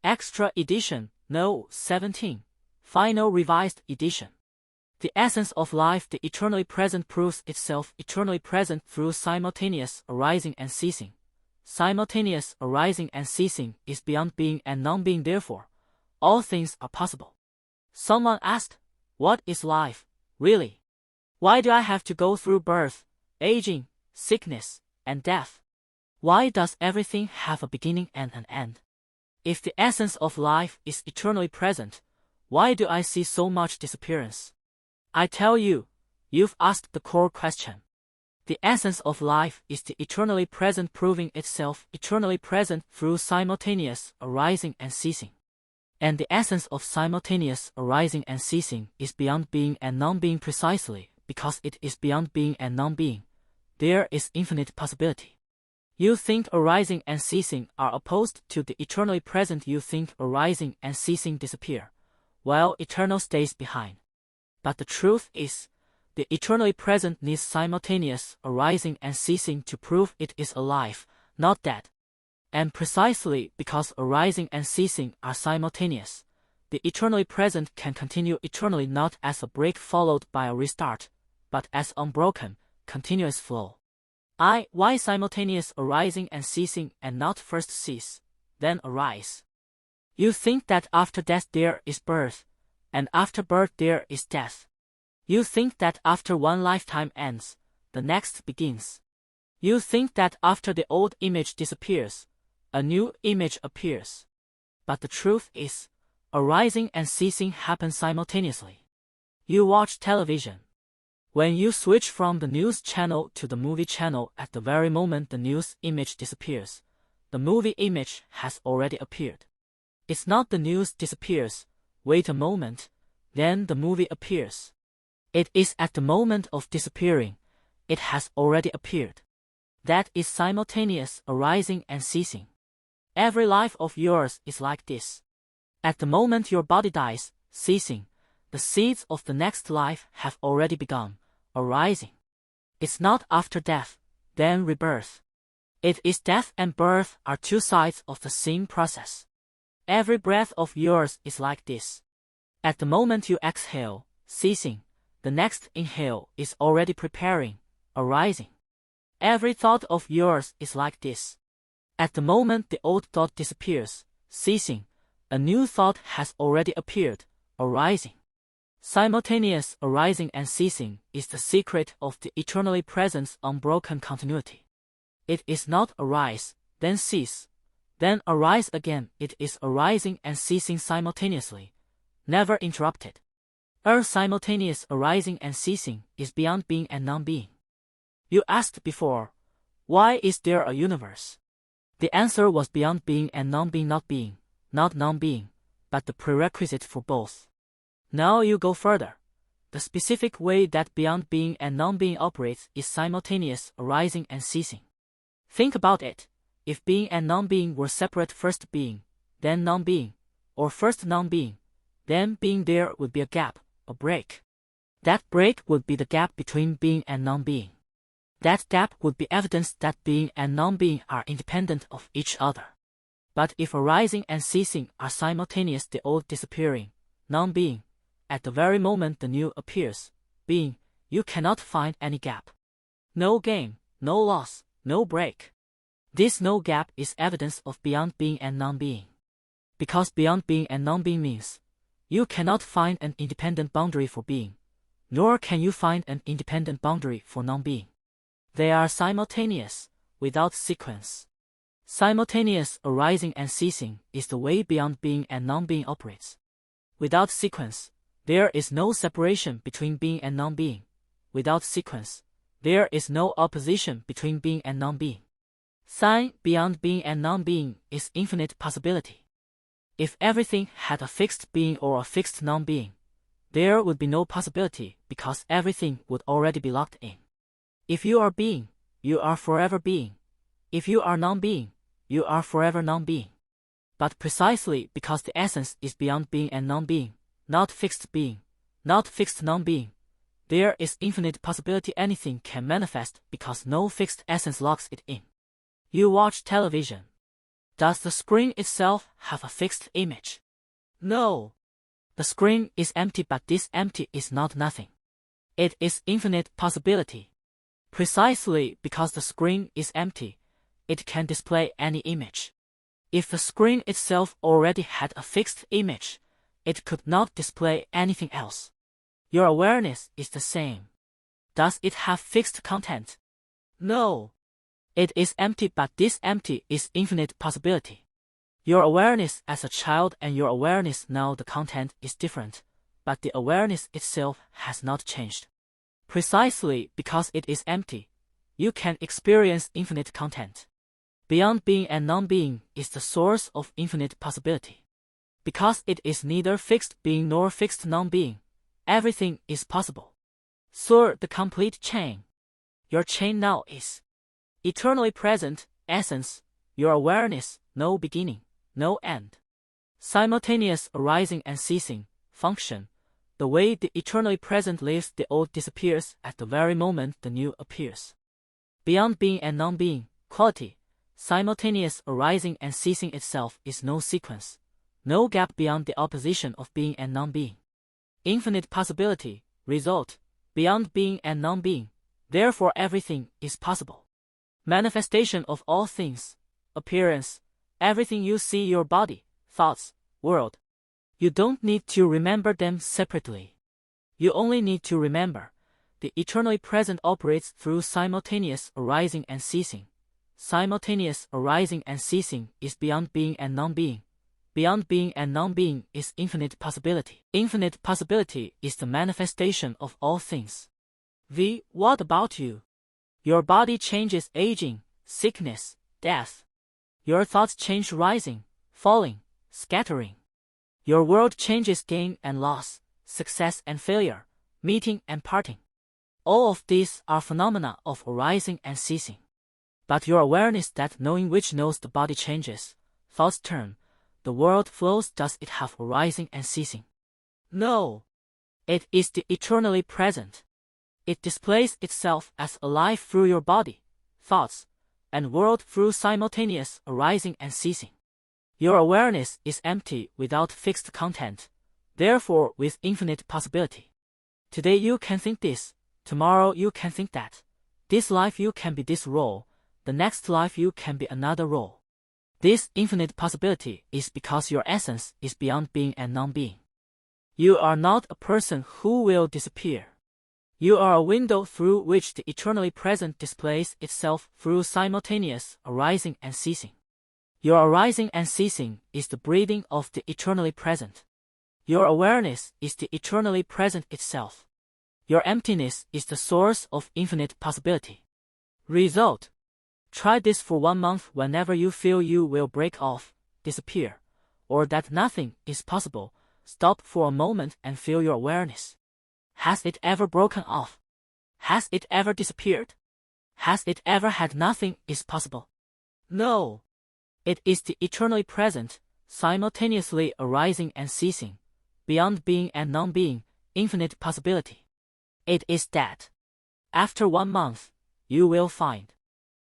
Extra Edition, No. 17. Final Revised Edition. The essence of life, the eternally present, proves itself eternally present through simultaneous arising and ceasing. Simultaneous arising and ceasing is beyond being and non-being, therefore, all things are possible. Someone asked, what is life, really? Why do I have to go through birth, aging, sickness, and death? Why does everything have a beginning and an end? If the essence of life is eternally present, why do I see so much disappearance? I tell you, you've asked the core question. The essence of life is the eternally present, proving itself eternally present through simultaneous arising and ceasing. And the essence of simultaneous arising and ceasing is beyond being and non-being, precisely because it is beyond being and non-being. There is infinite possibility. You think arising and ceasing are opposed to the eternally present. You think arising and ceasing disappear, while eternal stays behind. But the truth is, the eternally present needs simultaneous arising and ceasing to prove it is alive, not dead. And precisely because arising and ceasing are simultaneous, the eternally present can continue eternally, not as a break followed by a restart, but as unbroken, continuous flow. Why simultaneous arising and ceasing and not first cease, then arise? You think that after death there is birth, and after birth there is death. You think that after one lifetime ends, the next begins. You think that after the old image disappears, a new image appears. But the truth is, arising and ceasing happen simultaneously. You watch television. When you switch from the news channel to the movie channel, at the very moment the news image disappears, the movie image has already appeared. It's not the news disappears, wait a moment, then the movie appears. It is at the moment of disappearing, it has already appeared. That is simultaneous arising and ceasing. Every life of yours is like this. At the moment your body dies, ceasing, the seeds of the next life have already begun, arising. It's not after death, then rebirth. It is death and birth are two sides of the same process. Every breath of yours is like this. At the moment you exhale, ceasing, the next inhale is already preparing, arising. Every thought of yours is like this. At the moment the old thought disappears, ceasing, a new thought has already appeared, arising. Simultaneous arising and ceasing is the secret of the eternally present's unbroken continuity. It is not arise, then cease, then arise again. It is arising and ceasing simultaneously, never interrupted. Simultaneous arising and ceasing is beyond being and non-being. You asked before, why is there a universe? The answer was beyond being and non-being, not being, not non-being, but the prerequisite for both. Now you go further. The specific way that beyond being and non-being operates is simultaneous arising and ceasing. Think about it. If being and non-being were separate, first being, then non-being, or first non-being, then being, there would be a gap, a break. That break would be the gap between being and non-being. That gap would be evidence that being and non-being are independent of each other. But if arising and ceasing are simultaneous, the old disappearing, non-being, at the very moment the new appears, being, you cannot find any gap. No gain, no loss, no break. This no gap is evidence of beyond being and non-being. Because beyond being and non-being means, you cannot find an independent boundary for being, nor can you find an independent boundary for non-being. They are simultaneous, without sequence. Simultaneous arising and ceasing is the way beyond being and non-being operates. Without sequence, there is no separation between being and non-being. Without sequence, there is no opposition between being and non-being. Beyond being and non-being is infinite possibility. If everything had a fixed being or a fixed non-being, there would be no possibility because everything would already be locked in. If you are being, you are forever being. If you are non-being, you are forever non-being. But precisely because the essence is beyond being and non-being, not fixed being, not fixed non-being, there is infinite possibility anything can manifest because no fixed essence locks it in. You watch television. Does the screen itself have a fixed image? No. The screen is empty, but this empty is not nothing. It is infinite possibility. Precisely because the screen is empty, it can display any image. If the screen itself already had a fixed image, it could not display anything else. Your awareness is the same. Does it have fixed content? No. It is empty, but this empty is infinite possibility. Your awareness as a child and your awareness now, the content is different, but the awareness itself has not changed. Precisely because it is empty, you can experience infinite content. Beyond being and non-being is the source of infinite possibility. Because it is neither fixed being nor fixed non-being, everything is possible. Sir, the complete chain. Your chain now is eternally present, essence, your awareness, no beginning, no end. Simultaneous arising and ceasing, function. The way the eternally present lives, the old disappears at the very moment the new appears. Beyond being and non-being, quality, simultaneous arising and ceasing itself is no sequence, no gap beyond the opposition of being and non-being. Infinite possibility, result, beyond being and non-being, therefore everything is possible. Manifestation of all things, appearance, everything you see, your body, thoughts, world. You don't need to remember them separately. You only need to remember, the eternally present operates through simultaneous arising and ceasing. Simultaneous arising and ceasing is beyond being and non-being. Beyond being and non-being is infinite possibility. Infinite possibility is the manifestation of all things. What about you? Your body changes, aging, sickness, death. Your thoughts change, rising, falling, scattering. Your world changes, gain and loss, success and failure, meeting and parting. All of these are phenomena of arising and ceasing. But your awareness, that knowing which knows the body changes, thoughts turn, the world flows, does it have arising and ceasing? No. It is the eternally present. It displays itself as alive through your body, thoughts, and world through simultaneous arising and ceasing. Your awareness is empty without fixed content, therefore with infinite possibility. Today you can think this, tomorrow you can think that. This life you can be this role, the next life you can be another role. This infinite possibility is because your essence is beyond being and non-being. You are not a person who will disappear. You are a window through which the eternally present displays itself through simultaneous arising and ceasing. Your arising and ceasing is the breathing of the eternally present. Your awareness is the eternally present itself. Your emptiness is the source of infinite possibility. Result. Try this for 1 month. Whenever you feel you will break off, disappear, or that nothing is possible, stop for a moment and feel your awareness. Has it ever broken off? Has it ever disappeared? Has it ever had nothing is possible? No. It is the eternally present, simultaneously arising and ceasing, beyond being and non-being, infinite possibility. It is that. After 1 month, you will find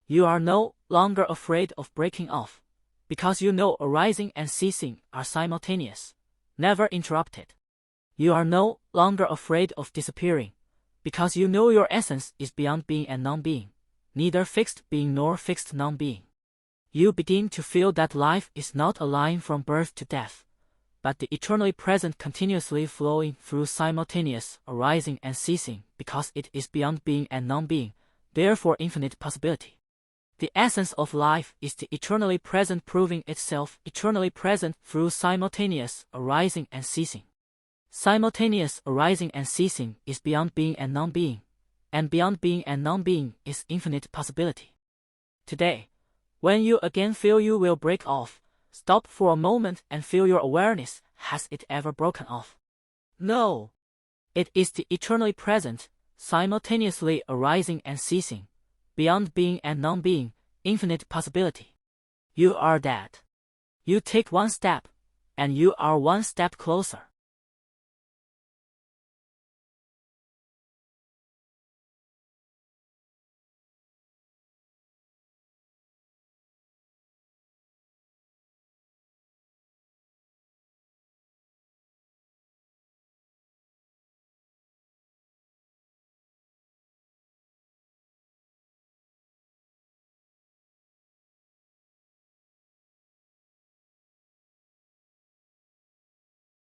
you are no longer afraid of breaking off, because you know arising and ceasing are simultaneous, never interrupted. You are no longer afraid of disappearing, because you know your essence is beyond being and non-being, neither fixed being nor fixed non-being. You begin to feel that life is not a line from birth to death, but the eternally present continuously flowing through simultaneous arising and ceasing, because it is beyond being and non-being, therefore infinite possibility. The essence of life is the eternally present proving itself eternally present through simultaneous arising and ceasing. Simultaneous arising and ceasing is beyond being and non-being, and beyond being and non-being is infinite possibility. Today, when you again feel you will break off, stop for a moment and feel your awareness. Has it ever broken off? No. It is the eternally present, simultaneously arising and ceasing, beyond being and non-being, infinite possibility. You are that. You take 1 step, and you are 1 step closer.